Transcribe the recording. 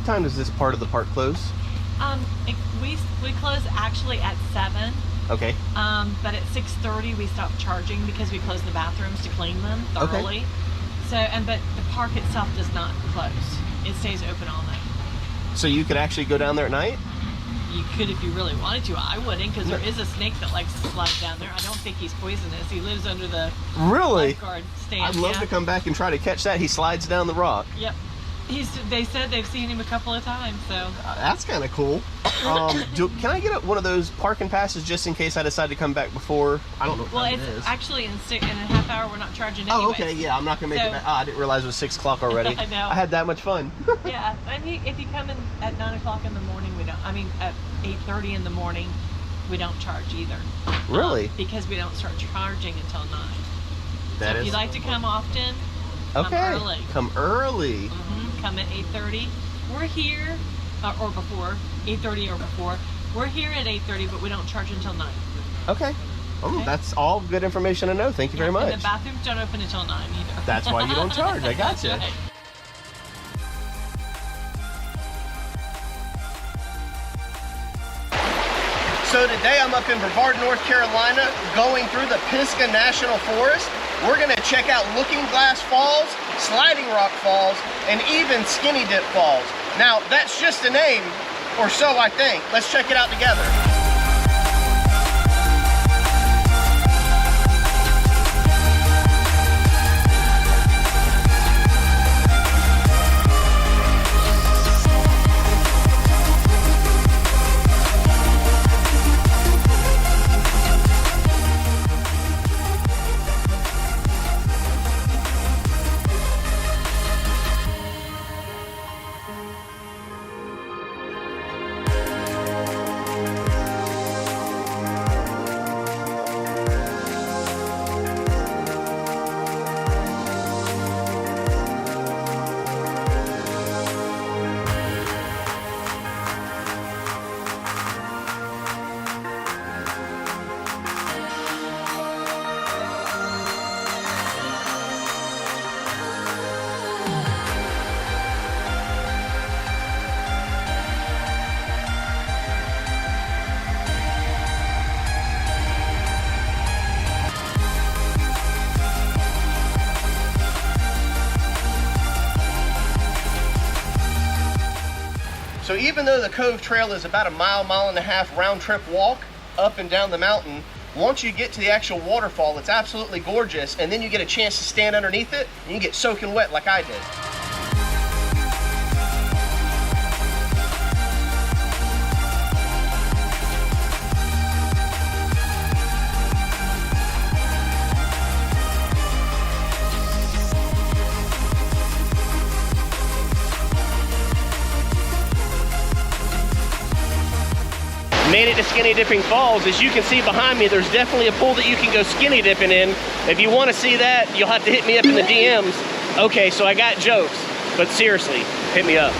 what time does this part of the park close? We close actually at 7. Okay. But at 6:30 we stop charging because we close the bathrooms to clean them thoroughly. Okay. So, but the park itself does not close. It stays open all night. So you could actually go down there at night? You could if you really wanted to. I wouldn't, because there is a snake that likes to slide down there. I don't think he's poisonous. He lives under the lifeguard stand. I'd love to come back and try to catch that. He slides down the rock. Yep. They said they've seen him a couple of times, so. That's kind of cool. Can I get one of those parking passes just in case I decide to come back before? I don't know what time it is. Well, it's actually in a half hour. We're not charging anyways. Oh, okay, yeah, I'm not going to make it back. I didn't realize it was 6 o'clock already. I know. I had that much fun. Yeah, and if you come in at 9 o'clock in the morning, at 8:30 in the morning, we don't charge either. Really? Because we don't start charging until 9. That so if you'd like to come often, okay. come early. Come early. Come at 8:30. We're here, or before, 8:30 or before. We're here at 8:30, but we don't charge until 9. Okay. Okay. That's all good information to know. Thank you very much. And the bathrooms don't open until 9 either. That's why you don't charge. I gotcha. Right. So today I'm up in Brevard, North Carolina, going through the Pisgah National Forest. We're gonna check out Looking Glass Falls, Sliding Rock Falls, and even Skinny Dip Falls. Now, that's just a name, or so I think. Let's check it out together. So even though the Cove Trail is about a mile and a half round trip walk up and down the mountain, once you get to the actual waterfall, it's absolutely gorgeous, and then you get a chance to stand underneath it, and you get soaking wet like I did. Made it to Skinny Dipping Falls. As you can see behind me, there's definitely a pool that you can go skinny dipping in. If you want to see that, you'll have to hit me up in the DMs. Okay, so I got jokes, but seriously, hit me up.